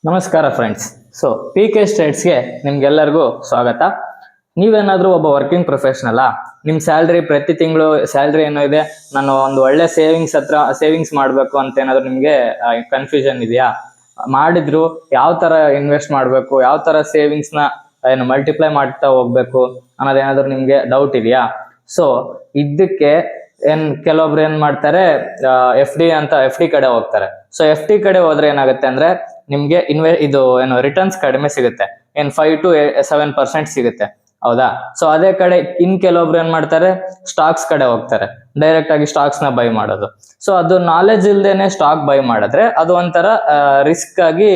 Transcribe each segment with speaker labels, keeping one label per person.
Speaker 1: ನಮಸ್ಕಾರ friends. So PK ಸ್ಟೇಟ್ಸ್ಗೆ ನಿಮ್ಗೆಲ್ಲರಿಗೂ ಸ್ವಾಗತ. ನೀವೇನಾದರೂ ಒಬ್ಬ ವರ್ಕಿಂಗ್ ಪ್ರೊಫೆಷನಲ್ಲಾ, ನಿಮ್ಮ ಸ್ಯಾಲ್ರಿ ಪ್ರತಿ ತಿಂಗಳು ಸ್ಯಾಲ್ರಿ ಏನೋ ಇದೆ, ನಾನು ಒಂದು ಒಳ್ಳೆ ಸೇವಿಂಗ್ಸ್ ಮಾಡಬೇಕು ಅಂತ ಏನಾದರೂ ನಿಮಗೆ ಕನ್ಫ್ಯೂಷನ್ ಇದೆಯಾ? ಮಾಡಿದ್ರು ಯಾವ ಥರ ಇನ್ವೆಸ್ಟ್ ಮಾಡಬೇಕು, ಯಾವ ಥರ ಸೇವಿಂಗ್ಸ್ನ ಮಲ್ಟಿಪ್ಲೈ ಮಾಡ್ತಾ ಹೋಗ್ಬೇಕು ಅನ್ನೋದೇನಾದರೂ ನಿಮಗೆ ಡೌಟ್ ಇದೆಯಾ? ಸೊ ಇದಕ್ಕೆ ಕೆಲವೊಬ್ರು ಏನ್ ಮಾಡ್ತಾರೆ, ಎಫ್ ಡಿ ಕಡೆ ಹೋಗ್ತಾರೆ. ಸೊ FD ಕಡೆ ಹೋದ್ರೆ ಏನಾಗುತ್ತೆ ಅಂದ್ರೆ ನಿಮ್ಗೆ ರಿಟರ್ನ್ಸ್ ಕಡಿಮೆ ಸಿಗುತ್ತೆ, 5 to 7% ಸಿಗುತ್ತೆ, ಹೌದಾ? ಸೊ ಅದೇ ಕಡೆ ಕೆಲವೊಬ್ರು ಏನ್ ಮಾಡ್ತಾರೆ, ಸ್ಟಾಕ್ಸ್ ಕಡೆ ಹೋಗ್ತಾರೆ, ಡೈರೆಕ್ಟ್ ಆಗಿ ಸ್ಟಾಕ್ಸ್ ನ ಬೈ ಮಾಡೋದು. ಸೊ ಅದು ನಾಲೆಜ್ ಇಲ್ದೇನೆ ಸ್ಟಾಕ್ ಬೈ ಮಾಡಿದ್ರೆ ಅದು ಒಂಥರ ರಿಸ್ಕ್ ಆಗಿ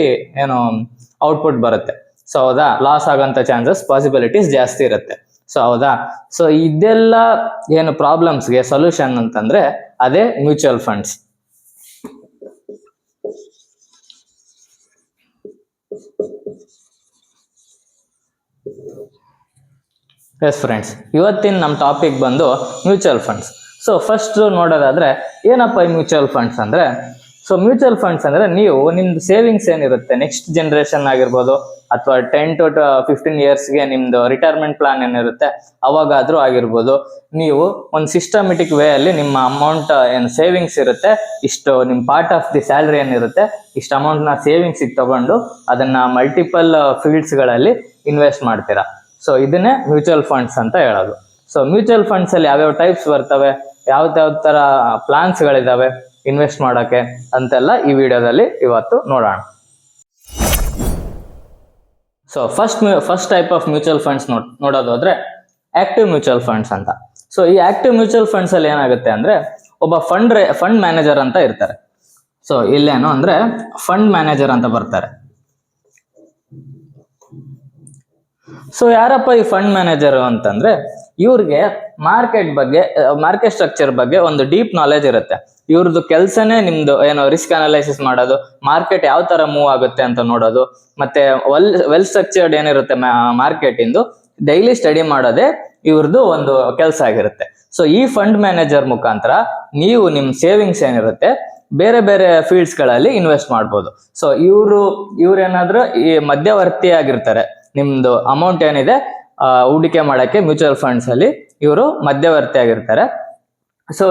Speaker 1: ಔಟ್ಪುಟ್ ಬರುತ್ತೆ. ಸೊ ಹೌದಾ, ಲಾಸ್ ಆಗಂತ ಚಾನ್ಸಸ್ ಪಾಸಿಬಿಲಿಟೀಸ್ ಜಾಸ್ತಿ ಇರುತ್ತೆ. ಸೊ ಹೌದಾ, ಸೊ ಇದೆಲ್ಲ ಪ್ರಾಬ್ಲಮ್ಸ್ಗೆ ಸೊಲ್ಯೂಷನ್ ಅಂತಂದ್ರೆ ಅದೇ ಮ್ಯೂಚುವಲ್ ಫಂಡ್ಸ್. ಎಸ್ ಫ್ರೆಂಡ್ಸ್, ಇವತ್ತಿನ ನಮ್ಮ ಟಾಪಿಕ್ ಬಂದು ಮ್ಯೂಚುವಲ್ ಫಂಡ್ಸ್. ಸೊ ಫಸ್ಟ್ ನೋಡೋದಾದ್ರೆ ಏನಪ್ಪ ಈ ಮ್ಯೂಚುವಲ್ ಫಂಡ್ಸ್ ಅಂದ್ರೆ, ಸೊ ಮ್ಯೂಚುವಲ್ ಫಂಡ್ಸ್ ಅಂದ್ರೆ ನೀವು ನಿಮ್ದು ಸೇವಿಂಗ್ಸ್ ಏನಿರುತ್ತೆ, ನೆಕ್ಸ್ಟ್ ಜನರೇಷನ್ ಆಗಿರ್ಬೋದು ಅಥವಾ 10 to 15 ಇಯರ್ಸ್ಗೆ ನಿಮ್ದು ರಿಟೈರ್ಮೆಂಟ್ ಪ್ಲಾನ್ ಏನಿರುತ್ತೆ ಅವಾಗಾದ್ರೂ ಆಗಿರ್ಬೋದು, ನೀವು ಒಂದು ಸಿಸ್ಟಮೆಟಿಕ್ ವೇ ಅಲ್ಲಿ ನಿಮ್ಮ ಅಮೌಂಟ್ ಸೇವಿಂಗ್ಸ್ ಇರುತ್ತೆ, ಇಷ್ಟು ನಿಮ್ಮ ಪಾರ್ಟ್ ಆಫ್ ದಿ ಸ್ಯಾಲ್ರಿ ಏನಿರುತ್ತೆ ಇಷ್ಟು ಅಮೌಂಟ್ನ ಸೇವಿಂಗ್ಸಿಗೆ ತಗೊಂಡು ಅದನ್ನ ಮಲ್ಟಿಪಲ್ ಫೀಲ್ಡ್ಸ್ಗಳಲ್ಲಿ ಇನ್ವೆಸ್ಟ್ ಮಾಡ್ತೀರಾ. ಸೊ ಇದನ್ನೇ ಮ್ಯೂಚುವಲ್ ಫಂಡ್ಸ್ ಅಂತ ಹೇಳೋದು. ಸೊ ಮ್ಯೂಚುವಲ್ ಫಂಡ್ಸ್ ಅಲ್ಲಿ ಯಾವ್ಯಾವ ಟೈಪ್ಸ್ ಬರ್ತವೆ, ಯಾವ ತರ ಪ್ಲಾನ್ಸ್ಗಳಿದಾವೆ ಇನ್ವೆಸ್ಟ್ ಮಾಡೋಕೆ ಅಂತೆಲ್ಲ ಈ ವಿಡಿಯೋದಲ್ಲಿ ಇವತ್ತು ನೋಡೋಣ. So first type of mutual funds ನೋಡೋದಾದ್ರೆ ಆಕ್ಟಿವ್ ಮ್ಯೂಚುವಲ್ ಫಂಡ್ಸ್ ಅಂತ. ಸೊ ಈ ಆಕ್ಟಿವ್ ಮ್ಯೂಚುವಲ್ ಫಂಡ್ಸ್ ಅಲ್ಲಿ ಏನಾಗುತ್ತೆ ಅಂದ್ರೆ ಒಬ್ಬ ಫಂಡ್ ಮ್ಯಾನೇಜರ್ ಅಂತ ಇರ್ತಾರೆ. ಸೊ ಇಲ್ಲೇನು ಅಂದ್ರೆ ಫಂಡ್ ಮ್ಯಾನೇಜರ್ ಅಂತ ಬರ್ತಾರೆ. ಸೊ ಯಾರಪ್ಪ ಈ ಫಂಡ್ ಮ್ಯಾನೇಜರ್ ಅಂತಂದ್ರೆ, ಇವ್ರಿಗೆ ಮಾರ್ಕೆಟ್ ಸ್ಟ್ರಕ್ಚರ್ ಬಗ್ಗೆ ಒಂದು ಡೀಪ್ ನಾಲೆಜ್ ಇರುತ್ತೆ. ಇವ್ರದ್ದು ಕೆಲಸನೇ ನಿಮ್ದು ರಿಸ್ಕ್ ಅನಾಲೈಸಿಸ್ ಮಾಡೋದು, ಮಾರ್ಕೆಟ್ ಯಾವ ತರ ಮೂವ್ ಆಗುತ್ತೆ ಅಂತ ನೋಡೋದು, ಮತ್ತೆ ವೆಲ್ ಸ್ಟ್ರಕ್ಚರ್ಡ್ ಏನಿರುತ್ತೆ ಮಾರ್ಕೆಟ್ ಇಂದು ಡೈಲಿ ಸ್ಟಡಿ ಮಾಡೋದೇ ಇವ್ರದ್ದು ಒಂದು ಕೆಲಸ ಆಗಿರುತ್ತೆ. ಸೊ ಈ ಫಂಡ್ ಮ್ಯಾನೇಜರ್ ಮುಖಾಂತರ ನೀವು ನಿಮ್ ಸೇವಿಂಗ್ಸ್ ಏನಿರುತ್ತೆ ಬೇರೆ ಬೇರೆ ಫೀಲ್ಡ್ಸ್ ಗಳಲ್ಲಿ ಇನ್ವೆಸ್ಟ್ ಮಾಡ್ಬೋದು. ಸೊ ಇವ್ರೇನಾದ್ರೂ ಈ ಮಧ್ಯವರ್ತಿ ಆಗಿರ್ತಾರೆ, ನಿಮ್ದು ಅಮೌಂಟ್ ಏನಿದೆ ಹೂಡಿಕೆ ಮಾಡಕ್ಕೆ ಮ್ಯೂಚುವಲ್ ಫಂಡ್ಸ್ ಅಲ್ಲಿ ಇವರು ಮಧ್ಯವರ್ತಿ ಆಗಿರ್ತಾರೆ. ಸೊ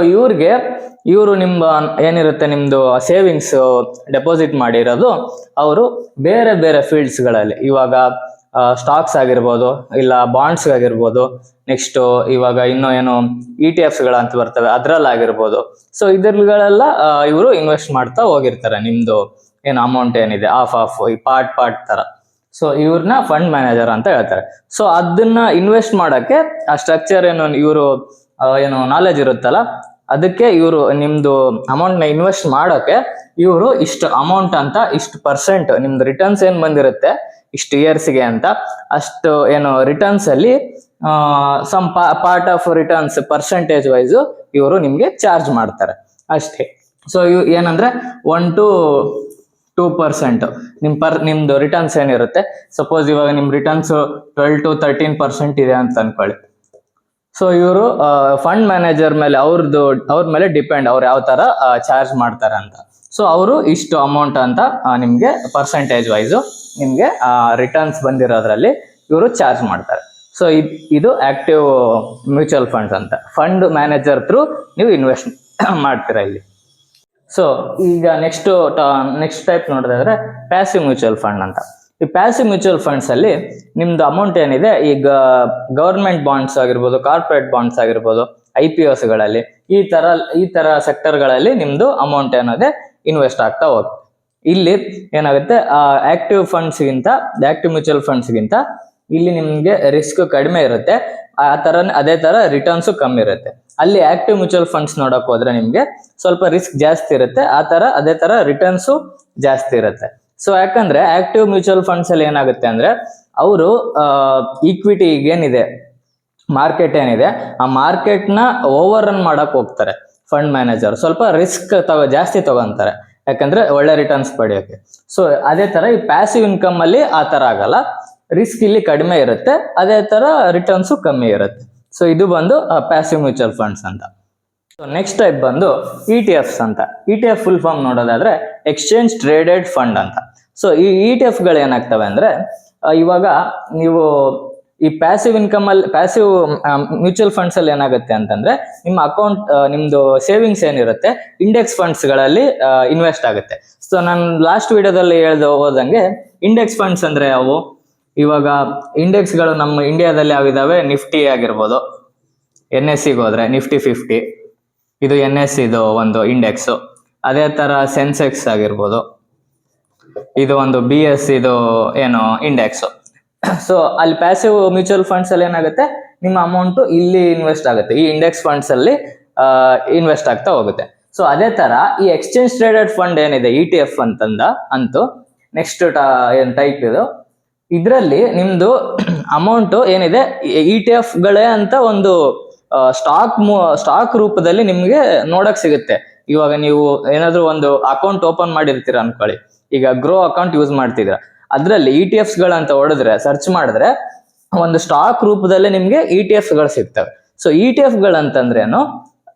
Speaker 1: ಇವರು ನಿಮ್ಮ ಏನಿರುತ್ತೆ ನಿಮ್ದು ಸೇವಿಂಗ್ಸ್ ಡೆಪಾಸಿಟ್ ಮಾಡಿರೋದು ಅವರು ಬೇರೆ ಬೇರೆ ಫೀಲ್ಡ್ಸ್ ಗಳಲ್ಲಿ, ಇವಾಗ ಸ್ಟಾಕ್ಸ್ ಆಗಿರ್ಬೋದು, ಇಲ್ಲ ಬಾಂಡ್ಸ್ ಆಗಿರ್ಬೋದು, ನೆಕ್ಸ್ಟ್ ಇವಾಗ ಇನ್ನೂ ETFs ಗಳಂತ ಬರ್ತವೆ ಅದ್ರಲ್ಲಾಗಿರ್ಬೋದು. ಸೊ ಇದ್ರಗಳೆಲ್ಲ ಇವರು ಇನ್ವೆಸ್ಟ್ ಮಾಡ್ತಾ ಹೋಗಿರ್ತಾರೆ ನಿಮ್ದು ಅಮೌಂಟ್ ಏನಿದೆ ಆಫ್ ಈ ಪಾರ್ಟ್ ತರ. ಸೊ ಇವ್ರನ್ನ ಫಂಡ್ ಮ್ಯಾನೇಜರ್ ಅಂತ ಹೇಳ್ತಾರೆ. ಸೊ ಅದನ್ನ ಇನ್ವೆಸ್ಟ್ ಮಾಡಕ್ಕೆ ಆ ಸ್ಟ್ರಕ್ಚರ್ ಇವರು ನಾಲೆಜ್ ಇರುತ್ತಲ್ಲ, ಅದಕ್ಕೆ ಇವರು ನಿಮ್ದು ಅಮೌಂಟ್ ನ ಇನ್ವೆಸ್ಟ್ ಮಾಡೋಕೆ ಇವರು ಇಷ್ಟು ಅಮೌಂಟ್ ಅಂತ, ಇಷ್ಟು ಪರ್ಸೆಂಟ್ ನಿಮ್ದು ರಿಟರ್ನ್ಸ್ ಏನ್ ಬಂದಿರುತ್ತೆ ಇಷ್ಟು ಇಯರ್ಸ್ಗೆ ಅಂತ, ಅಷ್ಟು ರಿಟರ್ನ್ಸ್ ಅಲ್ಲಿ sum part of returns percentage wise ಇವರು ನಿಮ್ಗೆ ಚಾರ್ಜ್ ಮಾಡ್ತಾರೆ ಅಷ್ಟೇ. ಸೊ ಏನಂದ್ರೆ 1 to 2% ನಿಮ್ದು ರಿಟರ್ನ್ಸ್ ಏನಿರುತ್ತೆ, ಸಪೋಸ್ ಇವಾಗ ನಿಮ್ ರಿಟರ್ನ್ಸ್ 12 to 13% ಇದೆ ಅಂತ ಅನ್ಕೊಳ್ಳಿ. ಸೊ ಇವರು ಫಂಡ್ ಮ್ಯಾನೇಜರ್ ಮೇಲೆ ಅವ್ರ ಮೇಲೆ ಡಿಪೆಂಡ್, ಅವ್ರು ಯಾವ ತರ ಚಾರ್ಜ್ ಮಾಡ್ತಾರೆ ಅಂತ. ಸೊ ಅವರು ಇಷ್ಟು ಅಮೌಂಟ್ ಅಂತ ನಿಮ್ಗೆ ಪರ್ಸೆಂಟೇಜ್ ವೈಸ್ ನಿಮ್ಗೆ ರಿಟರ್ನ್ಸ್ ಬಂದಿರೋದ್ರಲ್ಲಿ ಇವರು ಚಾರ್ಜ್ ಮಾಡ್ತಾರೆ. ಸೊ ಇದು ಆಕ್ಟಿವ್ ಮ್ಯೂಚುವಲ್ ಫಂಡ್ಸ್ ಅಂತ. ಫಂಡ್ ಮ್ಯಾನೇಜರ್ ಥ್ರೂ ನೀವು ಇನ್ವೆಸ್ಟ್ ಮಾಡ್ತೀರಾ ಇಲ್ಲಿ. ಸೊ ಈಗ ನೆಕ್ಸ್ಟ್ ಟೈಪ್ ನೋಡೋದಾದ್ರೆ ಪ್ಯಾಸಿವ್ ಮ್ಯೂಚುವಲ್ ಫಂಡ್ ಅಂತ. ಈ ಪ್ಯಾಸಿವ್ ಮ್ಯೂಚುವಲ್ ಫಂಡ್ಸ್ ಅಲ್ಲಿ ನಿಮ್ದು ಅಮೌಂಟ್ ಏನಿದೆ, ಈಗ ಗವರ್ಮೆಂಟ್ ಬಾಂಡ್ಸ್ ಆಗಿರ್ಬೋದು, ಕಾರ್ಪೊರೇಟ್ ಬಾಂಡ್ಸ್ ಆಗಿರ್ಬೋದು, IPOs ಗಳಲ್ಲಿ ಈ ತರ ಸೆಕ್ಟರ್ ಗಳಲ್ಲಿ ನಿಮ್ದು ಅಮೌಂಟ್ ಏನದೆ ಇನ್ವೆಸ್ಟ್ ಆಗ್ತಾ ಹೋಗುತ್ತೆ. ಇಲ್ಲಿ ಏನಾಗುತ್ತೆ, ಆಕ್ಟಿವ್ ಮ್ಯೂಚುವಲ್ ಫಂಡ್ಸ್ ಗಿಂತ ಇಲ್ಲಿ ನಿಮ್ಗೆ ರಿಸ್ಕ್ ಕಡಿಮೆ ಇರುತ್ತೆ, ಅದೇ ತರ ರಿಟರ್ನ್ಸ್ ಕಮ್ಮಿ ಇರುತ್ತೆ. ಅಲ್ಲಿ ಆಕ್ಟಿವ್ ಮ್ಯೂಚುವಲ್ ಫಂಡ್ಸ್ ನೋಡಕ್ ಹೋದ್ರೆ ನಿಮ್ಗೆ ಸ್ವಲ್ಪ ರಿಸ್ಕ್ ಜಾಸ್ತಿ ಇರುತ್ತೆ, ಅದೇ ತರ ರಿಟರ್ನ್ಸ್ ಜಾಸ್ತಿ ಇರುತ್ತೆ. ಸೊ ಯಾಕಂದ್ರೆ ಆಕ್ಟಿವ್ ಮ್ಯೂಚುವಲ್ ಫಂಡ್ಸ್ ಅಲ್ಲಿ ಏನಾಗುತ್ತೆ ಅಂದ್ರೆ ಅವರು ಈಕ್ವಿಟಿ ಏನಿದೆ ಮಾರ್ಕೆಟ್ ಏನಿದೆ ಆ ಮಾರ್ಕೆಟ್ ನ ಓವರ್ ರನ್ ಮಾಡಕ್ ಹೋಗ್ತಾರೆ. ಫಂಡ್ ಮ್ಯಾನೇಜರ್ ಸ್ವಲ್ಪ ರಿಸ್ಕ್ ಜಾಸ್ತಿ ತಗೊಂತಾರೆ, ಯಾಕಂದ್ರೆ ಒಳ್ಳೆ ರಿಟರ್ನ್ಸ್ ಪಡೆಯೋಕೆ. ಸೊ ಅದೇ ತರ ಈ ಪ್ಯಾಸಿವ್ ಇನ್ಕಮ್ ಅಲ್ಲಿ ಆ ತರ ಆಗಲ್ಲ, ರಿಸ್ಕ್ ಇಲ್ಲಿ ಕಡಿಮೆ ಇರುತ್ತೆ, ಅದೇ ತರ ರಿಟರ್ನ್ಸು ಕಮ್ಮಿ ಇರುತ್ತೆ. ಸೊ ಇದು ಬಂದು ಪ್ಯಾಸಿವ್ ಮ್ಯೂಚುವಲ್ ಫಂಡ್ಸ್ ಅಂತ. ಸೊ ನೆಕ್ಸ್ಟ್ ಟೈಪ್ ಬಂದು ETF ಅಂತ. ETF ಫುಲ್ ಫಾರ್ಮ್ ನೋಡೋದಾದ್ರೆ ಎಕ್ಸ್ಚೇಂಜ್ ಟ್ರೇಡೆಡ್ ಫಂಡ್ ಅಂತ. ಸೊ ಈ ETF ಗಳು ಏನಾಗ್ತವೆ ಅಂದ್ರೆ ಇವಾಗ ನೀವು ಈ ಪ್ಯಾಸಿವ್ ಇನ್ಕಮ್ ಅಲ್ಲಿ ಪ್ಯಾಸಿವ್ ಮ್ಯೂಚುವಲ್ ಫಂಡ್ಸ್ ಅಲ್ಲಿ ಏನಾಗುತ್ತೆ ಅಂತಂದ್ರೆ ನಿಮ್ಮ ಅಕೌಂಟ್ ನಿಮ್ದು ಸೇವಿಂಗ್ಸ್ ಏನಿರುತ್ತೆ ಇಂಡೆಕ್ಸ್ ಫಂಡ್ಸ್ ಗಳಲ್ಲಿ ಇನ್ವೆಸ್ಟ್ ಆಗುತ್ತೆ. ಸೊ ನಾನು ಲಾಸ್ಟ್ ವಿಡಿಯೋದಲ್ಲಿ ಹೋದಂಗೆ ಇಂಡೆಕ್ಸ್ ಫಂಡ್ಸ್ ಅಂದ್ರೆ ಅವು ಇವಾಗ ಇಂಡೆಕ್ಸ್ ಗಳು ನಮ್ಮ ಇಂಡಿಯಾದಲ್ಲಿ ಯಾವಿದಾವೆ, ನಿಫ್ಟಿ ಆಗಿರ್ಬೋದು, NSE ಹೋದ್ರೆ ನಿಫ್ಟಿ 50 ಇದು NSE ಇದು ಒಂದು ಇಂಡೆಕ್ಸ್. ಅದೇ ತರ ಸೆನ್ಸೆಕ್ಸ್ ಆಗಿರ್ಬೋದು, ಇದು ಒಂದು BSE ಇದು ಏನು ಇಂಡೆಕ್ಸ್. ಸೊ ಅಲ್ಲಿ ಪ್ಯಾಸಿವ್ ಮ್ಯೂಚುವಲ್ ಫಂಡ್ಸ್ ಅಲ್ಲಿ ಏನಾಗುತ್ತೆ, ನಿಮ್ಮ ಅಮೌಂಟ್ ಇಲ್ಲಿ ಇನ್ವೆಸ್ಟ್ ಆಗುತ್ತೆ, ಈ ಇಂಡೆಕ್ಸ್ ಫಂಡ್ಸ್ ಅಲ್ಲಿ ಇನ್ವೆಸ್ಟ್ ಆಗ್ತಾ ಹೋಗುತ್ತೆ. ಸೊ ಅದೇ ತರ ಈ ಎಕ್ಸ್ಚೇಂಜ್ ಟ್ರೇಡೆಡ್ ಫಂಡ್ ಏನಿದೆ ETF ಅಂತೂ ನೆಕ್ಸ್ಟ್ ಏನ್ ಟೈಪ್ ಇದು, ಇದರಲ್ಲಿ ನಿಮ್ದು ಅಮೌಂಟ್ ಏನಿದೆ ETF ಗಳೇ ಅಂತ ಒಂದು ಸ್ಟಾಕ್ ರೂಪದಲ್ಲಿ ನಿಮ್ಗೆ ನೋಡಕ್ ಸಿಗುತ್ತೆ. ಇವಾಗ ನೀವು ಏನಾದ್ರು ಒಂದು ಅಕೌಂಟ್ ಓಪನ್ ಮಾಡಿರ್ತೀರ ಅನ್ಕೊಳ್ಳಿ, ಈಗ ಗ್ರೋ ಅಕೌಂಟ್ ಯೂಸ್ ಮಾಡ್ತಿದ್ರ, ಅದ್ರಲ್ಲಿ ETFs ಗಳಂತ ಹೊಡೆದ್ರೆ ಸರ್ಚ್ ಮಾಡಿದ್ರೆ ಒಂದು ಸ್ಟಾಕ್ ರೂಪದಲ್ಲಿ ನಿಮ್ಗೆ ETFs ಗಳು ಸಿಗ್ತವೆ. ಸೊ ETF ಗಳಂತಂದ್ರೇನು,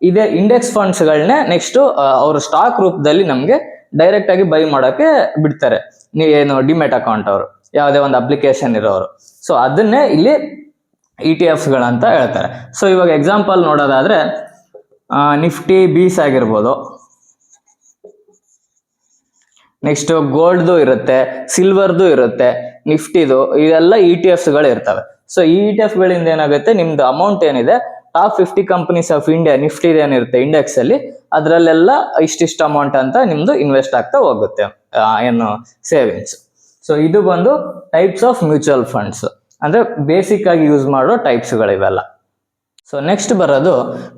Speaker 1: ಇದೇ ಇಂಡೆಕ್ಸ್ ಫಂಡ್ಸ್ ಗಳನ್ನೇ ನೆಕ್ಸ್ಟ್ ಅವ್ರ ಸ್ಟಾಕ್ ರೂಪದಲ್ಲಿ ನಮ್ಗೆ ಡೈರೆಕ್ಟ್ ಆಗಿ ಬೈ ಮಾಡೋಕೆ ಬಿಡ್ತಾರೆ. ನೀವೇನು ಡಿಮೆಟ್ ಅಕೌಂಟ್ ಅವರು ಯಾವುದೇ ಒಂದು ಅಪ್ಲಿಕೇಶನ್ ಇರೋರು, ಸೊ ಅದನ್ನೇ ಇಲ್ಲಿ ETF ಗಳಂತ ಹೇಳ್ತಾರೆ. ಸೊ ಇವಾಗ ಎಕ್ಸಾಂಪಲ್ ನೋಡೋದಾದ್ರೆ ನಿಫ್ಟಿ ಬೀಸ್ ಆಗಿರ್ಬೋದು, ನೆಕ್ಸ್ಟ್ ಗೋಲ್ಡ್ದು ಇರುತ್ತೆ, ಸಿಲ್ವರ್ದು ಇರುತ್ತೆ, ನಿಫ್ಟಿದು, ಇದೆಲ್ಲ ETF ಗಳು ಇರ್ತವೆ. ಸೊ ಈ ETF ಗಳಿಂದ ಏನಾಗುತ್ತೆ, ನಿಮ್ದು ಅಮೌಂಟ್ ಏನಿದೆ top 50 companies of India Nifty ಏನಿರುತ್ತೆ ಇಂಡೆಕ್ಸ್ ಅಲ್ಲಿ, ಅದ್ರಲ್ಲೆಲ್ಲ ಇಷ್ಟಿಷ್ಟು ಅಮೌಂಟ್ ಅಂತ ನಿಮ್ದು ಇನ್ವೆಸ್ಟ್ ಆಗ್ತಾ ಹೋಗುತ್ತೆ ಏನು ಸೇವಿಂಗ್ಸ್. ಸೊ ಇದು ಬಂದು ಟೈಪ್ಸ್ ಆಫ್ ಮ್ಯೂಚುವಲ್ ಫಂಡ್ಸ್, ಅಂದ್ರೆ ಬೇಸಿಕ್ ಆಗಿ ಯೂಸ್ ಮಾಡೋ ಟೈಪ್ಸ್ ಗಳಿವೆಲ್ಲ. ಸೊ ನೆಕ್ಸ್ಟ್ ಬರೋದು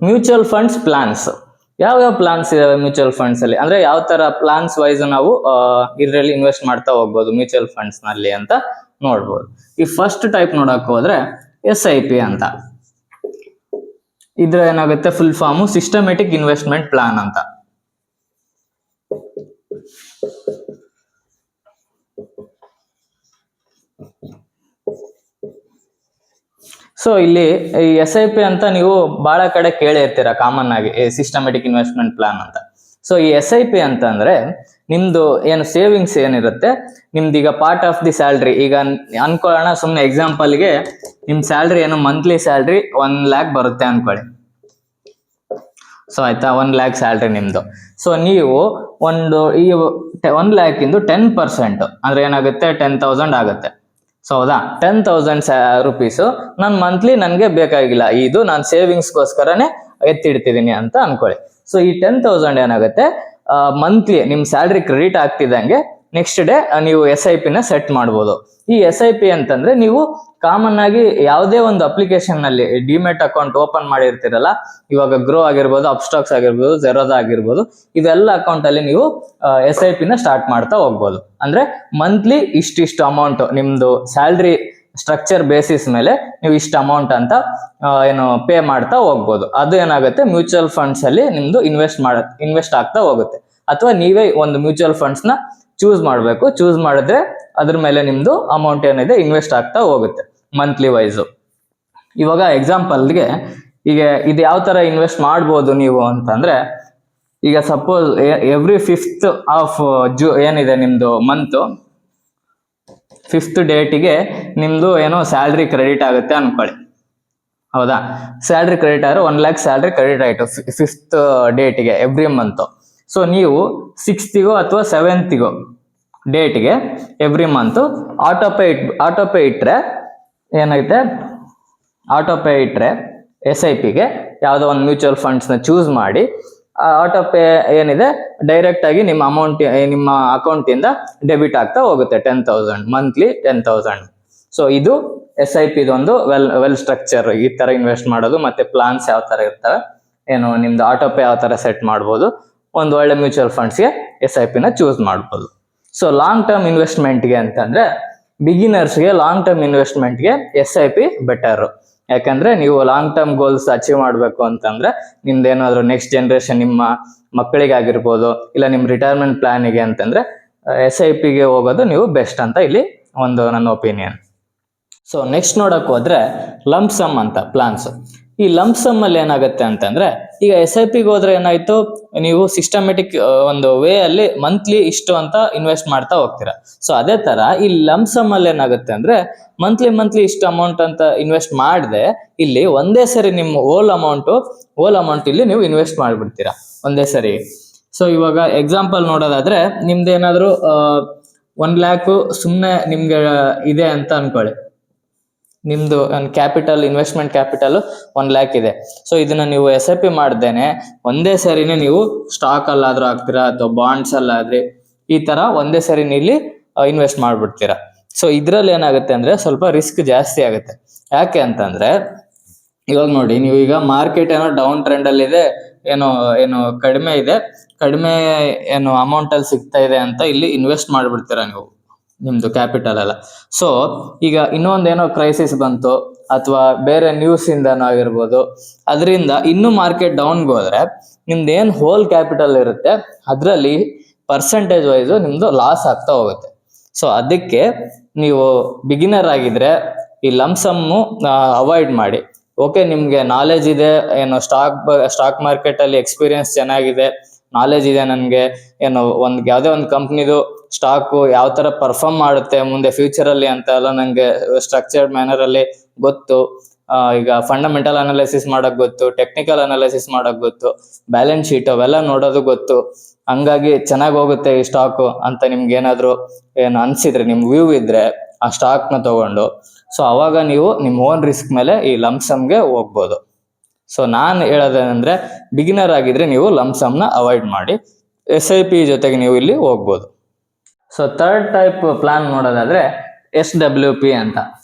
Speaker 1: ಮ್ಯೂಚುವಲ್ ಫಂಡ್ಸ್ ಪ್ಲಾನ್ಸ್. ಯಾವ್ಯಾವ ಪ್ಲಾನ್ಸ್ ಇದಾವೆ ಮ್ಯೂಚುವಲ್ ಫಂಡ್ಸ್ ಅಲ್ಲಿ, ಅಂದ್ರೆ ಯಾವ ತರ ಪ್ಲಾನ್ಸ್ ವೈಸ್ ನಾವು ಇದರಲ್ಲಿ ಇನ್ವೆಸ್ಟ್ ಮಾಡ್ತಾ ಹೋಗ್ಬೋದು ಮ್ಯೂಚುವಲ್ ಫಂಡ್ಸ್ ನಲ್ಲಿ ಅಂತ ನೋಡ್ಬೋದು. ಈ ಫಸ್ಟ್ ಟೈಪ್ ನೋಡಕ್ ಹೋದ್ರೆ SIP ಅಂತ. ಇದ್ರ ಏನಾಗುತ್ತೆ, full form systematic investment plan ಅಂತ. ಸೊ ಇಲ್ಲಿ ಈ SIP ಅಂತ ನೀವು ಬಹಳ ಕಡೆ ಕೇಳಿರ್ತೀರ ಕಾಮನ್ ಆಗಿ, ಸಿಸ್ಟಮೆಟಿಕ್ ಇನ್ವೆಸ್ಟ್ಮೆಂಟ್ ಪ್ಲಾನ್ ಅಂತ. ಸೊ ಈ SIP ಅಂತ ಅಂದ್ರೆ ನಿಮ್ದು ಏನು ಸೇವಿಂಗ್ಸ್ ಏನಿರುತ್ತೆ, ನಿಮ್ದು ಈಗ ಪಾರ್ಟ್ ಆಫ್ ದಿ ಸ್ಯಾಲ್ರಿ, ಈಗ ಅನ್ಕೊಳ್ಳೋಣ ಸುಮ್ನೆ ಎಕ್ಸಾಂಪಲ್ಗೆ ನಿಮ್ ಸ್ಯಾಲ್ರಿ ಏನು ಮಂತ್ಲಿ ಸ್ಯಾಲ್ರಿ 1 lakh ಬರುತ್ತೆ ಅನ್ಕೊಳ್ಳಿ. ಸೊ ಆಯ್ತಾ, 1 lakh ಸ್ಯಾಲ್ರಿ ನಿಮ್ದು. ಸೊ ನೀವು ಈ 1 lakh ಇಂದು 10% ಅಂದ್ರೆ ಏನಾಗುತ್ತೆ 10,000 ಆಗುತ್ತೆ. ಸೊ ಹೌದಾ, 10,000 rupees ನಾನು ಮಂತ್ಲಿ ನನ್ಗೆ ಬೇಕಾಗಿಲ್ಲ, ಇದು ನಾನು ಸೇವಿಂಗ್ಸ್ಗೋಸ್ಕರನೇ ಎತ್ತಿಡ್ತಿದ್ದೀನಿ ಅಂತ ಅನ್ಕೊಳ್ಳಿ. ಸೊ ಈ 10,000 ಏನಾಗುತ್ತೆ ಮಂತ್ಲಿ ನಿಮ್ ಸ್ಯಾಲ್ರಿ ಕ್ರೆಡಿಟ್ ಆಗ್ತಿದ್ದಂಗೆ ನೆಕ್ಸ್ಟ್ ಡೇ ನೀವು SIP ನ ಸೆಟ್ ಮಾಡ್ಬೋದು. ಈ SIP ಅಂತಂದ್ರೆ ನೀವು ಕಾಮನ್ ಆಗಿ ಯಾವುದೇ ಒಂದು ಅಪ್ಲಿಕೇಶನ್ ನಲ್ಲಿ ಡಿಮೆಟ್ ಅಕೌಂಟ್ ಓಪನ್ ಮಾಡಿರ್ತೀರಲ್ಲ, ಇವಾಗ ಗ್ರೋ ಆಗಿರ್ಬೋದು, ಅಪ್ಸ್ಟಾಕ್ಸ್ ಆಗಿರ್ಬೋದು, ಜೆರೋದಾ ಆಗಿರ್ಬೋದು, ಇವೆಲ್ಲ ಅಕೌಂಟ್ ಅಲ್ಲಿ ನೀವು SIP ನ ಸ್ಟಾರ್ಟ್ ಮಾಡ್ತಾ ಹೋಗ್ಬೋದು. ಅಂದ್ರೆ ಮಂತ್ಲಿ ಇಷ್ಟಿಷ್ಟು ಅಮೌಂಟ್ ನಿಮ್ದು ಸ್ಯಾಲ್ರಿ ಸ್ಟ್ರಕ್ಚರ್ ಬೇಸಿಸ್ ಮೇಲೆ ನೀವು ಇಷ್ಟು ಅಮೌಂಟ್ ಅಂತ ಏನು ಪೇ ಮಾಡ್ತಾ ಹೋಗ್ಬೋದು. ಅದು ಏನಾಗುತ್ತೆ ಮ್ಯೂಚುವಲ್ ಫಂಡ್ಸ್ ಅಲ್ಲಿ ನಿಮ್ದು ಇನ್ವೆಸ್ಟ್ ಆಗ್ತಾ ಹೋಗುತ್ತೆ. ಅಥವಾ ನೀವೇ ಒಂದು ಮ್ಯೂಚುವಲ್ ಫಂಡ್ಸ್ ನ ಚೂಸ್ ಮಾಡಬೇಕು, ಚೂಸ್ ಮಾಡಿದ್ರೆ ಅದ್ರ ಮೇಲೆ ನಿಮ್ದು ಅಮೌಂಟ್ ಏನಿದೆ ಇನ್ವೆಸ್ಟ್ ಆಗ್ತಾ ಹೋಗುತ್ತೆ ಮಂತ್ಲಿ ವೈಸು. ಇವಾಗ ಎಕ್ಸಾಂಪಲ್ಗೆ ಈಗ ಇದು ಯಾವ ತರ ಇನ್ವೆಸ್ಟ್ ಮಾಡ್ಬೋದು ನೀವು ಅಂತಂದ್ರೆ, ಈಗ ಸಪೋಸ್ ಎವ್ರಿ 5th ಆಫ್ ಏನಿದೆ ನಿಮ್ದು ಮಂತ್ 5th ಡೇಟಿಗೆ ನಿಮ್ದು ಏನೋ ಸ್ಯಾಲ್ರಿ ಕ್ರೆಡಿಟ್ ಆಗುತ್ತೆ ಅನ್ಕೊಳ್ಳಿ. ಹೌದಾ, ಸ್ಯಾಲ್ರಿ ಕ್ರೆಡಿಟ್ ಆದ್ರೆ 1 lakh ಸ್ಯಾಲ್ರಿ ಕ್ರೆಡಿಟ್ ಆಯ್ತು 5th ಡೇಟಿಗೆ ಎವ್ರಿ ಮಂತ್. ಸೊ ನೀವು 6th ಅಥವಾ 7th ಡೇಟ್ಗೆ ಎವ್ರಿ ಮಂತ್ ಆಟೋಪೇ ಇಟ್ರೆ ಏನಾಗುತ್ತೆ, ಆಟೋಪೇ ಇಟ್ರೆ SIPಗೆ ಯಾವುದೋ ಒಂದು ಮ್ಯೂಚುವಲ್ ಫಂಡ್ಸ್ ನ ಚೂಸ್ ಮಾಡಿ ಆಟೋಪೇ ಏನಿದೆ ಡೈರೆಕ್ಟ್ ಆಗಿ ನಿಮ್ಮ ಅಮೌಂಟ್ ನಿಮ್ಮ ಅಕೌಂಟ್ ಇಂದ ಡೆಬಿಟ್ ಆಗ್ತಾ ಹೋಗುತ್ತೆ 10,000 ಮಂತ್ಲಿ 10,000. ಸೊ ಇದು SIP ಇದೊಂದು ವೆಲ್ ಸ್ಟ್ರಕ್ಚರ್. ಈ ತರ ಇನ್ವೆಸ್ಟ್ ಮಾಡೋದು, ಮತ್ತೆ ಪ್ಲಾನ್ಸ್ ಯಾವ ತರ ಇರ್ತವೆ, ಏನು ನಿಮ್ದು ಆಟೋಪೇ ಯಾವ ತರ ಸೆಟ್ ಮಾಡ್ಬೋದು, ಒಂದು ಒಳ್ಳೆ ಮ್ಯೂಚುವಲ್ ಫಂಡ್ಸ್ಗೆ SIP ನ ಚೂಸ್ ಮಾಡ್ಬೋದು. ಸೊ ಲಾಂಗ್ ಟರ್ಮ್ ಇನ್ವೆಸ್ಟ್ಮೆಂಟ್ಗೆ ಅಂತಂದ್ರೆ ಬಿಗಿನರ್ಸ್ಗೆ ಲಾಂಗ್ ಟರ್ಮ್ ಇನ್ವೆಸ್ಟ್ಮೆಂಟ್ಗೆ SIP ಬೆಟರ್. ಯಾಕಂದ್ರೆ ನೀವು ಲಾಂಗ್ ಟರ್ಮ್ ಗೋಲ್ಸ್ ಅಚೀವ್ ಮಾಡಬೇಕು ಅಂತಂದ್ರೆ ನಿಮ್ದೇನಾದ್ರು ನೆಕ್ಸ್ಟ್ ಜನರೇಷನ್ ನಿಮ್ಮ ಮಕ್ಕಳಿಗಾಗಿರ್ಬೋದು, ಇಲ್ಲ ನಿಮ್ ರಿಟೈರ್ಮೆಂಟ್ ಪ್ಲಾನಿಗೆ ಅಂತಂದ್ರೆ SIPಗೆ ಹೋಗೋದು ನೀವು ಬೆಸ್ಟ್ ಅಂತ ಇಲ್ಲಿ ಒಂದು ನನ್ನ ಒಪಿನಿಯನ್. ಸೊ ನೆಕ್ಸ್ಟ್ ನೋಡಕ್ ಹೋದ್ರೆ ಲಂಪ್ ಸಮ್ ಅಂತ ಪ್ಲಾನ್ಸ್. ಈ ಲಂಪ್ ಸಮ್ ಅಲ್ಲಿ ಏನಾಗುತ್ತೆ ಅಂತಂದ್ರೆ ಈಗ SIPಗೆ ಹೋದ್ರೆ ಏನಾಯ್ತು, ನೀವು ಸಿಸ್ಟಮೆಟಿಕ್ ಒಂದು ವೇ ಅಲ್ಲಿ ಮಂತ್ಲಿ ಇಷ್ಟು ಅಂತ ಇನ್ವೆಸ್ಟ್ ಮಾಡ್ತಾ ಹೋಗ್ತೀರಾ. ಸೊ ಅದೇ ತರ ಈ ಲಂಸಮ್ ಅಲ್ಲಿ ಏನಾಗುತ್ತೆ ಅಂದ್ರೆ ಮಂತ್ಲಿ ಇಷ್ಟು ಅಮೌಂಟ್ ಅಂತ ಇನ್ವೆಸ್ಟ್ ಮಾಡದೆ ಇಲ್ಲಿ ಒಂದೇ ಸರಿ ನಿಮ್ಮ ಹೋಲ್ ಅಮೌಂಟ್ ಇಲ್ಲಿ ನೀವು ಇನ್ವೆಸ್ಟ್ ಮಾಡ್ಬಿಡ್ತೀರಾ ಒಂದೇ ಸರಿ. ಸೊ ಇವಾಗ ಎಕ್ಸಾಂಪಲ್ ನೋಡೋದಾದ್ರೆ ನಿಮ್ದೇನಾದ್ರೂ 1 lakh ಸುಮ್ನೆ ನಿಮ್ಗೆ ಇದೆ ಅಂತ ಅನ್ಕೊಳ್ಳಿ. ನಿಮ್ದು ಕ್ಯಾಪಿಟಲ್, ಇನ್ವೆಸ್ಟ್ಮೆಂಟ್ ಕ್ಯಾಪಿಟಲ್ 1 lakh ಇದೆ. ಸೊ ಇದನ್ನ ನೀವು SIP ಮಾಡ್ದೇನೆ ಒಂದೇ ಸರಿನೇ ನೀವು ಸ್ಟಾಕ್ ಅಲ್ಲಾದ್ರೂ ಹಾಕ್ತೀರಾ ಅಥವಾ ಬಾಂಡ್ಸ್ ಅಲ್ಲಾದ್ರೆ ಈ ತರ ಒಂದೇ ಸರಿ ಇಲ್ಲಿ ಇನ್ವೆಸ್ಟ್ ಮಾಡ್ಬಿಡ್ತೀರಾ. ಸೊ ಇದ್ರಲ್ಲಿ ಏನಾಗುತ್ತೆ ಅಂದ್ರೆ ಸ್ವಲ್ಪ ರಿಸ್ಕ್ ಜಾಸ್ತಿ ಆಗುತ್ತೆ. ಯಾಕೆ ಅಂತಂದ್ರೆ ಇವಾಗ ನೋಡಿ, ನೀವು ಈಗ ಮಾರ್ಕೆಟ್ ಏನೋ ಡೌನ್ ಟ್ರೆಂಡ್ ಅಲ್ಲಿ ಇದೆ, ಏನೋ ಕಡಿಮೆ ಇದೆ, ಕಡಿಮೆ ಅಮೌಂಟ್ ಅಲ್ಲಿ ಸಿಗ್ತಾ ಇದೆ ಅಂತ ಇಲ್ಲಿ ಇನ್ವೆಸ್ಟ್ ಮಾಡ್ಬಿಡ್ತೀರಾ ನೀವು ನಿಮ್ದು ಕ್ಯಾಪಿಟಲ್ ಎಲ್ಲ. ಸೊ ಈಗ ಇನ್ನೊಂದೇನೋ ಕ್ರೈಸಿಸ್ ಬಂತು ಅಥವಾ ಬೇರೆ ನ್ಯೂಸ್ ಇಂದನೋ ಆಗಿರ್ಬೋದು, ಅದರಿಂದ ಇನ್ನೂ ಮಾರ್ಕೆಟ್ ಡೌನ್ಗೆ ಹೋದ್ರೆ ನಿಮ್ದು ಏನ್ ಹೋಲ್ ಕ್ಯಾಪಿಟಲ್ ಇರುತ್ತೆ ಅದರಲ್ಲಿ ಪರ್ಸೆಂಟೇಜ್ ವೈಸ್ ನಿಮ್ದು ಲಾಸ್ ಆಗ್ತಾ ಹೋಗುತ್ತೆ. ಸೊ ಅದಕ್ಕೆ ನೀವು ಬಿಗಿನರ್ ಆಗಿದ್ರೆ ಈ ಲಂಸಮ್ಮು ಅವಾಯ್ಡ್ ಮಾಡಿ. ಓಕೆ, ನಿಮ್ಗೆ ನಾಲೆಜ್ ಇದೆ, ಸ್ಟಾಕ್ ಮಾರ್ಕೆಟ್ ಅಲ್ಲಿ ಎಕ್ಸ್ಪೀರಿಯನ್ಸ್ ಚೆನ್ನಾಗಿದೆ, ನಾಲೆಜ್ ಇದೆ, ನನ್ಗೆ ಯಾವುದೇ ಒಂದು ಕಂಪ್ನಿದು ಸ್ಟಾಕ್ ಯಾವ ತರ ಪರ್ಫಾರ್ಮ್ ಮಾಡುತ್ತೆ ಮುಂದೆ ಫ್ಯೂಚರ್ ಅಲ್ಲಿ ಅಂತ ಎಲ್ಲ ನಂಗೆ ಸ್ಟ್ರಕ್ಚರ್ಡ್ ಮ್ಯಾನರ್ ಅಲ್ಲಿ ಗೊತ್ತು. ಈಗ ಫಂಡಮೆಂಟಲ್ ಅನಾಲಿಸಿಸ್ ಮಾಡಕ್ ಗೊತ್ತು, ಟೆಕ್ನಿಕಲ್ ಅನಾಲಿಸಿಸ್ ಮಾಡಕ್ ಗೊತ್ತು, ಬ್ಯಾಲೆನ್ಸ್ ಶೀಟ್ ಅವೆಲ್ಲ ನೋಡೋದು ಗೊತ್ತು, ಹಂಗಾಗಿ ಚೆನ್ನಾಗಿ ಹೋಗುತ್ತೆ ಈ ಸ್ಟಾಕ್ ಅಂತ ನಿಮ್ಗೆ ಏನಾದ್ರು ಅನ್ಸಿದ್ರೆ, ನಿಮ್ ವ್ಯೂ ಇದ್ರೆ ಆ ಸ್ಟಾಕ್ ನ ತಗೊಂಡು, ಸೊ ಅವಾಗ ನೀವು ನಿಮ್ ಓನ್ ರಿಸ್ಕ್ ಮೇಲೆ ಈ ಲಂಸಮ್ಗೆ ಹೋಗ್ಬೋದು. ಸೊ ನಾನು ಹೇಳೋದೇನಂದ್ರೆ ಬಿಗಿನರ್ ಆಗಿದ್ರೆ ನೀವು ಲಂಸಮ್ನ ಅವಾಯ್ಡ್ ಮಾಡಿ, SIP ಜೊತೆಗೆ ನೀವು ಇಲ್ಲಿ ಹೋಗ್ಬೋದು. ಸೊ ಥರ್ಡ್ ಟೈಪ್ ಪ್ಲಾನ್ ನೋಡೋದಾದ್ರೆ SWP ಅಂತ.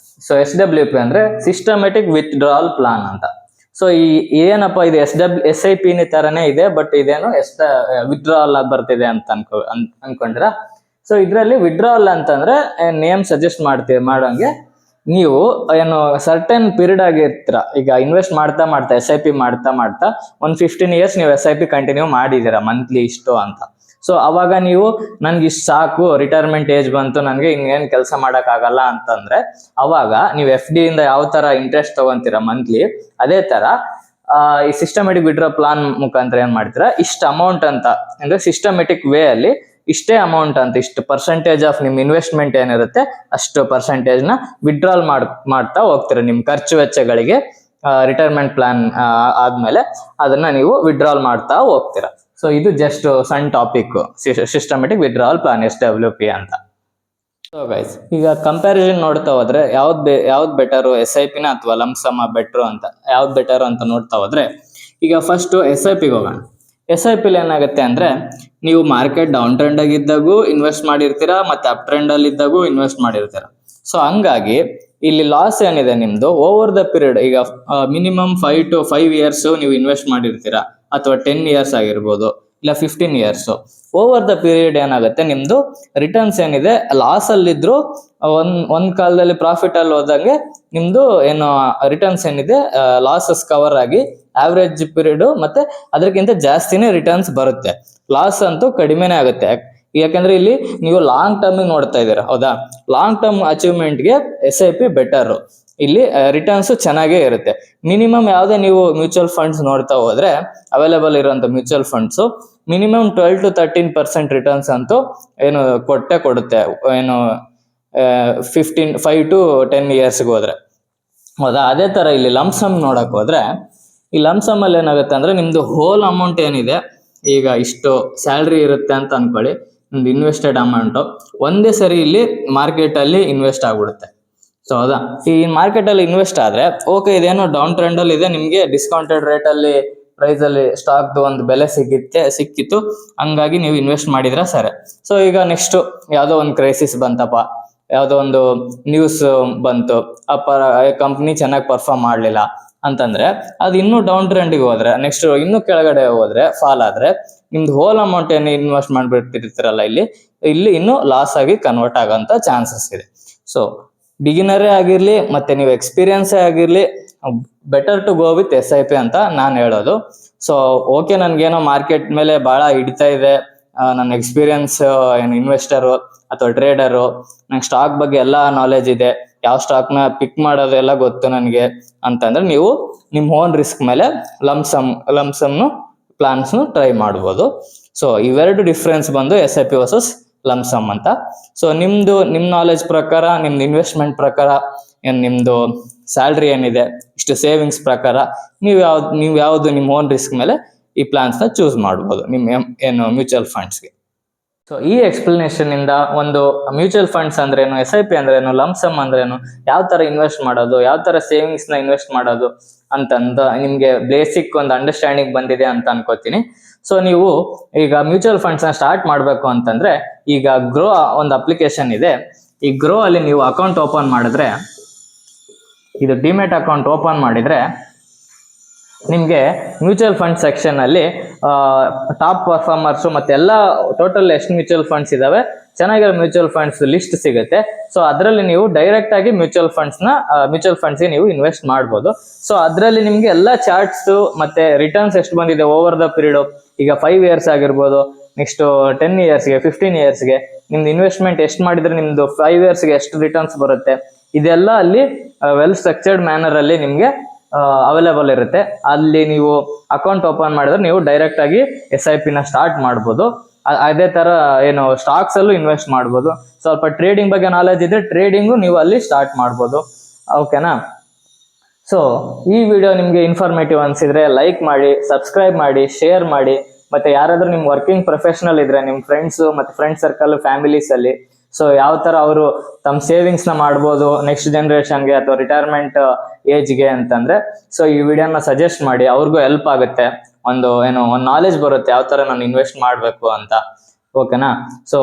Speaker 1: ಸೊ SWP ಅಂದ್ರೆ ಸಿಸ್ಟಮೆಟಿಕ್ ವಿತ್ಡ್ರಾಲ್ ಪ್ಲಾನ್ ಅಂತ. ಸೊ ಏನಪ್ಪ ಇದು SIP ತರನೇ ಇದೆ, ಬಟ್ ಇದೇನು ವಿತ್ಡ್ರಾಲ್ ಬರ್ತಿದೆ ಅಂತ ಅನ್ಕೊಂಡ್ರ. ಸೊ ಇದ್ರಲ್ಲಿ ವಿತ್ಡ್ರಾಲ್ ಅಂತಂದ್ರೆ ನೇಮ್ ಸಜೆಸ್ಟ್ ಮಾಡೋಂಗೆ ನೀವು ಸರ್ಟನ್ ಪೀರಿಯಡ್ ಆಗಿರ್ತೀರ. ಈಗ ಇನ್ವೆಸ್ಟ್ ಮಾಡ್ತಾ SIP ಮಾಡ್ತಾ ಒಂದು 15 years ನೀವು SIP ಕಂಟಿನ್ಯೂ ಮಾಡಿದೀರಾ ಮಂತ್ಲಿ ಇಷ್ಟು ಅಂತ. ಸೊ ಅವಾಗ ನೀವು ನನ್ಗೆ ಇಷ್ಟು ಸಾಕು, ರಿಟೈರ್ಮೆಂಟ್ ಏಜ್ ಬಂತು, ನನ್ಗೆ ಇನ್ನೇನ್ ಕೆಲಸ ಮಾಡಕ್ ಆಗಲ್ಲ ಅಂತಂದ್ರೆ ಅವಾಗ ನೀವು FD ಇಂದ ಯಾವ ತರ ಇಂಟ್ರೆಸ್ಟ್ ತಗೊಂತೀರಾ ಮಂತ್ಲಿ, ಅದೇ ತರ ಈ ಸಿಸ್ಟಮೆಟಿಕ್ ವಿಡ್ರಾ ಪ್ಲಾನ್ ಮುಖಾಂತರ ಏನ್ ಮಾಡ್ತೀರಾ, ಇಷ್ಟು ಅಮೌಂಟ್ ಅಂತ ಅಂದ್ರೆ ಸಿಸ್ಟಮೆಟಿಕ್ ವೇ ಅಲ್ಲಿ ಇಷ್ಟೇ ಅಮೌಂಟ್ ಅಂತ, ಇಷ್ಟು ಪರ್ಸೆಂಟೇಜ್ ಆಫ್ ನಿಮ್ ಇನ್ವೆಸ್ಟ್ಮೆಂಟ್ ಏನಿರುತ್ತೆ ಅಷ್ಟು ಪರ್ಸೆಂಟೇಜ್ ನ ವಿಡ್ರಾಲ್ ಮಾಡ್ತಾ ಹೋಗ್ತೀರಾ ನಿಮ್ ಖರ್ಚು ವೆಚ್ಚಗಳಿಗೆ. ರಿಟೈರ್ಮೆಂಟ್ ಪ್ಲಾನ್ ಆದ್ಮೇಲೆ ಅದನ್ನ ನೀವು ವಿಡ್ರಾಲ್ ಮಾಡ್ತಾ ಹೋಗ್ತೀರಾ. ಸೊ ಇದು ಜಸ್ಟ್ ಸಣ್ಣ topic, systematic withdrawal plan SWP ಅಂತ. ಸೊ ಗೈಸ್, ಈಗ ಕಂಪ್ಯಾರಿಸನ್ ನೋಡ್ತಾ ಹೋದ್ರೆ ಯಾವ್ದು ಬೆಟರು, SIP ನ ಅಥವಾ ಲಂಸಮ್ ಬೆಟರು ಅಂತ, ಯಾವ್ದು ಬೆಟರು ಅಂತ ನೋಡ್ತಾ ಹೋದ್ರೆ ಈಗ ಫಸ್ಟ್ SIP ಹೋಗೋಣ. SIP ಏನಾಗುತ್ತೆ ಅಂದ್ರೆ ನೀವು ಮಾರ್ಕೆಟ್ ಡೌನ್ ಟ್ರೆಂಡ್ ಆಗಿದ್ದಾಗೂ ಇನ್ವೆಸ್ಟ್ ಮಾಡಿರ್ತೀರಾ, ಮತ್ತೆ ಅಪ್ ಟ್ರೆಂಡ್ ಅಲ್ಲಿ ಇದ್ದಾಗೂ ಇನ್ವೆಸ್ಟ್ ಮಾಡಿರ್ತೀರಾ. ಸೊ ಹಂಗಾಗಿ ಇಲ್ಲಿ ಲಾಸ್ ಏನಿದೆ ನಿಮ್ದು ಓವರ್ ದ ಪೀರಿಯಡ್, ಈಗ ಮಿನಿಮಮ್ 5 to 5 years ನೀವು ಇನ್ವೆಸ್ಟ್ ಮಾಡಿರ್ತೀರಾ, ಅಥವಾ 10 years ಆಗಿರ್ಬೋದು, ಇಲ್ಲ 15 years. ಓವರ್ ದ ಪೀರಿಯಡ್ ಏನಾಗುತ್ತೆ ನಿಮ್ದು ರಿಟರ್ನ್ಸ್ ಏನಿದೆ ಲಾಸ್ ಅಲ್ಲಿದ್ರು ಒಂದ್ ಕಾಲದಲ್ಲಿ ಪ್ರಾಫಿಟ್ ಅಲ್ಲಿ ಹೋದಂಗೆ ನಿಮ್ದು ರಿಟರ್ನ್ಸ್ ಏನಿದೆ ಲಾಸಸ್ ಕವರ್ ಆಗಿ ಆವರೇಜ್ ಪೀರಿಯಡ್ ಮತ್ತೆ ಅದಕ್ಕಿಂತ ಜಾಸ್ತಿನೇ ರಿಟರ್ನ್ಸ್ ಬರುತ್ತೆ. ಲಾಸ್ ಅಂತೂ ಕಡಿಮೆನೇ ಆಗುತ್ತೆ. ಯಾಕಂದ್ರೆ ಇಲ್ಲಿ ನೀವು ಲಾಂಗ್ ಟರ್ಮ್ ನೋಡ್ತಾ ಇದ್ದೀರಾ, ಹೌದಾ? ಲಾಂಗ್ ಟರ್ಮ್ ಅಚೀವ್ಮೆಂಟ್ಗೆ SIP ಬೆಟರ್. ಇಲ್ಲಿ ರಿಟರ್ನ್ಸ್ ಚೆನ್ನಾಗೇ ಇರುತ್ತೆ. ಮಿನಿಮಮ್ ಯಾವುದೇ ನೀವು ಮ್ಯೂಚುವಲ್ ಫಂಡ್ಸ್ ನೋಡ್ತಾ ಹೋದ್ರೆ ಅವೈಲೇಬಲ್ ಇರುವಂತ mutual funds minimum 12 to 13% returns ಅಂತೂ ಕೊಡುತ್ತೆ 5 to 10 years ಹೋದ್ರೆ, ಹೌದಾ? ಅದೇ ತರ ಇಲ್ಲಿ ಲಂಸಮ್ ನೋಡಕ್ ಹೋದ್ರೆ ಈ ಲಂಸಮ್ ಅಲ್ಲಿ ಏನಾಗುತ್ತೆ ಅಂದ್ರೆ ನಿಮ್ದು ಹೋಲ್ ಅಮೌಂಟ್ ಏನಿದೆ, ಈಗ ಇಷ್ಟು ಸ್ಯಾಲ್ರಿ ಇರುತ್ತೆ ಅಂತ ಅನ್ಕೊಳ್ಳಿ, ನಿಮ್ದು ಇನ್ವೆಸ್ಟೆಡ್ ಅಮೌಂಟ್ ಒಂದೇ ಸರಿ ಇಲ್ಲಿ ಮಾರ್ಕೆಟ್ ಅಲ್ಲಿ ಇನ್ವೆಸ್ಟ್ ಆಗ್ಬಿಡುತ್ತೆ. ಸೊ ಹೌದಾ, ಈ ಮಾರ್ಕೆಟ್ ಅಲ್ಲಿ ಇನ್ವೆಸ್ಟ್ ಆದ್ರೆ ಓಕೆ, ಇದೇನೋ ಡೌನ್ ಟ್ರೆಂಡ್ ಅಲ್ಲಿ ಇದೆ, ನಿಮ್ಗೆ ಡಿಸ್ಕೌಂಟೆಡ್ ರೇಟ್ ಅಲ್ಲಿ ಪ್ರೈಸ್ ಅಲ್ಲಿ ಸ್ಟಾಕ್ ಒಂದು ಬೆಲೆ ಸಿಕ್ಕಿತ್ತು, ಹಂಗಾಗಿ ನೀವು ಇನ್ವೆಸ್ಟ್ ಮಾಡಿದ್ರ ಸರಿ. ಸೊ ಈಗ ನೆಕ್ಸ್ಟ್ ಯಾವ್ದೋ ಒಂದು ಕ್ರೈಸಿಸ್ ಬಂತಪ್ಪ, ಯಾವ್ದೋ ಒಂದು ನ್ಯೂಸ್ ಬಂತು, ಕಂಪ್ನಿ ಚೆನ್ನಾಗಿ ಪರ್ಫಾರ್ಮ್ ಮಾಡ್ಲಿಲ್ಲ ಅಂತಂದ್ರೆ ಅದು ಇನ್ನೂ ಡೌನ್ ಟ್ರೆಂಡ್ಗೆ ಹೋದ್ರೆ, ನೆಕ್ಸ್ಟ್ ಇನ್ನೂ ಕೆಳಗಡೆ ಹೋದ್ರೆ, ಫಾಲ್ ಆದ್ರೆ ನಿಮ್ದು ಹೋಲ್ ಅಮೌಂಟ್ ಏನು ಇನ್ವೆಸ್ಟ್ ಮಾಡ್ಬಿಟ್ಟಿರ್ತೀರಲ್ಲ ಇಲ್ಲಿ ಇನ್ನೂ ಲಾಸ್ ಆಗಿ ಕನ್ವರ್ಟ್ ಆಗೋಂತ ಚಾನ್ಸಸ್ ಇದೆ. ಸೊ ಬಿಗಿನರೇ ಆಗಿರ್ಲಿ ಮತ್ತೆ ನೀವು ಎಕ್ಸ್ಪೀರಿಯನ್ಸೇ ಆಗಿರ್ಲಿ, better to go with SIP ಅಂತ ನಾನು ಹೇಳೋದು. ಸೊ ಓಕೆ, ನನ್ಗೇನೋ ಮಾರ್ಕೆಟ್ ಮೇಲೆ ಬಹಳ ಹಿಡಿತಾ ಇದೆ, ನನ್ನ ಎಕ್ಸ್ಪೀರಿಯನ್ಸ್ ಇನ್ವೆಸ್ಟರು ಅಥವಾ ಟ್ರೇಡರು, ನಂಗೆ ಸ್ಟಾಕ್ ಬಗ್ಗೆ ಎಲ್ಲ ನಾಲೆಜ್ ಇದೆ, ಯಾವ ಸ್ಟಾಕ್ನ ಪಿಕ್ ಮಾಡೋದು ಎಲ್ಲ ಗೊತ್ತು ನನಗೆ ಅಂತಂದ್ರೆ ನೀವು ನಿಮ್ಮ ಓನ್ ರಿಸ್ಕ್ ಮೇಲೆ ಲಂಸಮ್ನು ಪ್ಲಾನ್ಸ್ನು ಟ್ರೈ ಮಾಡ್ಬೋದು. ಸೊ ಇವೆರಡು ಡಿಫ್ರೆನ್ಸ್ ಬಂದು SIP ವರ್ಸಸ್ ಲಂಸಮ್ ಅಂತ. ಸೊ ನಿಮ್ಮ ನಾಲೆಜ್ ಪ್ರಕಾರ, ನಿಮ್ದು ಇನ್ವೆಸ್ಟ್ಮೆಂಟ್ ಪ್ರಕಾರ, ನಿಮ್ದು ಸ್ಯಾಲ್ರಿ ಏನಿದೆ, ಇಷ್ಟು ಸೇವಿಂಗ್ಸ್ ಪ್ರಕಾರ ನೀವು ಯಾವ್ದು ನಿಮ್ಮ ಓನ್ ರಿಸ್ಕ್ ಮೇಲೆ ಈ ಪ್ಲಾನ್ಸ್ನ ಚೂಸ್ ಮಾಡ್ಬೋದು ನಿಮ್ಮ ಮ್ಯೂಚುವಲ್ ಫಂಡ್ಸ್ಗೆ. ಸೊ ಈ ಎಕ್ಸ್ಪ್ಲನೇಷನ್ ಇಂದ ಒಂದು ಮ್ಯೂಚುವಲ್ ಫಂಡ್ಸ್ ಅಂದ್ರೇನು, SIP ಅಂದ್ರೇನು, ಲಂಸಮ್ ಅಂದ್ರೇನು, ಯಾವ ತರ ಇನ್ವೆಸ್ಟ್ ಮಾಡೋದು, ಯಾವ ತರ ಸೇವಿಂಗ್ಸ್ ನ ಇನ್ವೆಸ್ಟ್ ಮಾಡೋದು ಅಂತಂದ ನಿಮ್ಗೆ ಬೇಸಿಕ್ ಒಂದು ಅಂಡರ್ಸ್ಟ್ಯಾಂಡಿಂಗ್ ಬಂದಿದೆ ಅಂತ ಅನ್ಕೋತೀನಿ. ಸೊ ನೀವು ಈಗ ಮ್ಯೂಚುವಲ್ ಫಂಡ್ಸ್ ನ ಸ್ಟಾರ್ಟ್ ಮಾಡ್ಬೇಕು ಅಂತಂದ್ರೆ, ಈಗ ಗ್ರೋ ಒಂದು ಅಪ್ಲಿಕೇಶನ್ ಇದೆ. ಈ ಗ್ರೋ ಅಲ್ಲಿ ನೀವು ಅಕೌಂಟ್ ಓಪನ್ ಮಾಡಿದ್ರೆ, ಇದು ಡಿಮೆಟ್ ಅಕೌಂಟ್ ಓಪನ್ ಮಾಡಿದ್ರೆ ನಿಮ್ಗೆ ಮ್ಯೂಚುವಲ್ ಫಂಡ್ ಸೆಕ್ಷನ್ ಅಲ್ಲಿ ಟಾಪ್ ಪರ್ಫಾರ್ಮರ್ಸ್ ಮತ್ತೆ ಎಲ್ಲ ಟೋಟಲ್ ಎಷ್ಟು ಮ್ಯೂಚುವಲ್ ಫಂಡ್ಸ್ ಇದಾವೆ, ಚೆನ್ನಾಗಿರೋ ಮ್ಯೂಚುವಲ್ ಫಂಡ್ಸ್ ಲಿಸ್ಟ್ ಸಿಗುತ್ತೆ. ಸೊ ಅದರಲ್ಲಿ ನೀವು ಡೈರೆಕ್ಟ್ ಆಗಿ ಮ್ಯೂಚುವಲ್ ಫಂಡ್ಸ್ಗೆ ನೀವು ಇನ್ವೆಸ್ಟ್ ಮಾಡ್ಬೋದು. ಸೊ ಅದರಲ್ಲಿ ನಿಮ್ಗೆ ಎಲ್ಲ ಚಾರ್ಟ್ಸ್ ಮತ್ತೆ ರಿಟರ್ನ್ಸ್ ಎಷ್ಟು ಬಂದಿದೆ ಓವರ್ ದ ಪೀರಿಯಡ್, ಈಗ 5 years ಆಗಿರ್ಬೋದು, ನೆಕ್ಸ್ಟ್ 10 yearsಗೆ, 15 yearsಗೆ ನಿಮ್ದು ಇನ್ವೆಸ್ಟ್ಮೆಂಟ್ ಎಷ್ಟು ಮಾಡಿದ್ರೆ ನಿಮ್ದು 5 yearsಗೆ ಎಷ್ಟು ರಿಟರ್ನ್ಸ್ ಬರುತ್ತೆ, ಇದೆಲ್ಲ ಅಲ್ಲಿ ವೆಲ್ ಸ್ಟ್ರಕ್ಚರ್ಡ್ ಮ್ಯಾನರ್ ಅಲ್ಲಿ ನಿಮ್ಗೆ ಅವೈಲೇಬಲ್ ಇರುತ್ತೆ. ಅಲ್ಲಿ ನೀವು ಅಕೌಂಟ್ ಓಪನ್ ಮಾಡಿದ್ರೆ ನೀವು ಡೈರೆಕ್ಟ್ ಆಗಿ SIP ನ ಸ್ಟಾರ್ಟ್ ಮಾಡ್ಬೋದು. ಅದೇ ತರ ಏನು ಸ್ಟಾಕ್ಸ್ ಅಲ್ಲೂ ಇನ್ವೆಸ್ಟ್ ಮಾಡ್ಬೋದು. ಸ್ವಲ್ಪ ಟ್ರೇಡಿಂಗ್ ಬಗ್ಗೆ ನಾಲೆಜ್ ಇದ್ರೆ ಟ್ರೇಡಿಂಗು ನೀವು ಅಲ್ಲಿ ಸ್ಟಾರ್ಟ್ ಮಾಡ್ಬೋದು. ಓಕೆನಾ? ಸೊ ಈ ವಿಡಿಯೋ ನಿಮ್ಗೆ ಇನ್ಫಾರ್ಮೇಟಿವ್ ಅನ್ಸಿದ್ರೆ ಲೈಕ್ ಮಾಡಿ, ಸಬ್ಸ್ಕ್ರೈಬ್ ಮಾಡಿ, ಶೇರ್ ಮಾಡಿ. ಮತ್ತೆ ಯಾರಾದ್ರೂ ನಿಮ್ ವರ್ಕಿಂಗ್ ಪ್ರೊಫೆಷನಲ್ ಇದ್ರೆ ನಿಮ್ ಫ್ರೆಂಡ್ಸ್ ಮತ್ತೆ ಫ್ರೆಂಡ್ ಸರ್ಕಲ್, ಫ್ಯಾಮಿಲೀಸ್ ಅಲ್ಲಿ ಸೊ ಯಾವ ತರ ಅವರು ತಮ್ಮ ಸೇವಿಂಗ್ಸ್ ನ ಮಾಡ್ಬೋದು ನೆಕ್ಸ್ಟ್ ಜನರೇಷನ್ಗೆ ಅಥವಾ ರಿಟೈರ್ಮೆಂಟ್ ಏಜ್ಗೆ ಅಂತಂದ್ರೆ, ಸೊ ಈ ವಿಡಿಯೋನ ಸಜೆಸ್ಟ್ ಮಾಡಿ. ಅವ್ರಿಗೂ ಹೆಲ್ಪ್ ಆಗುತ್ತೆ, ಒಂದು ನಾಲೆಜ್ ಬರುತ್ತೆ ಯಾವ ತರ ನಾನು ಇನ್ವೆಸ್ಟ್ ಮಾಡ್ಬೇಕು ಅಂತ. ಓಕೆನಾ? ಸೊ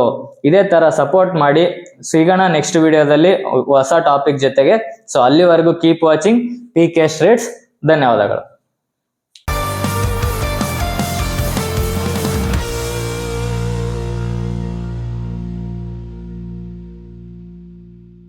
Speaker 1: ಇದೇ ತರ ಸಪೋರ್ಟ್ ಮಾಡಿ. ಸಿಗೋಣ ನೆಕ್ಸ್ಟ್ ವಿಡಿಯೋದಲ್ಲಿ ಹೊಸ ಟಾಪಿಕ್ ಜೊತೆಗೆ. ಸೊ ಅಲ್ಲಿವರೆಗೂ ಕೀಪ್ ವಾಚಿಂಗ್ PK ಟ್ರೇಡ್ಸ್. ಧನ್ಯವಾದಗಳು.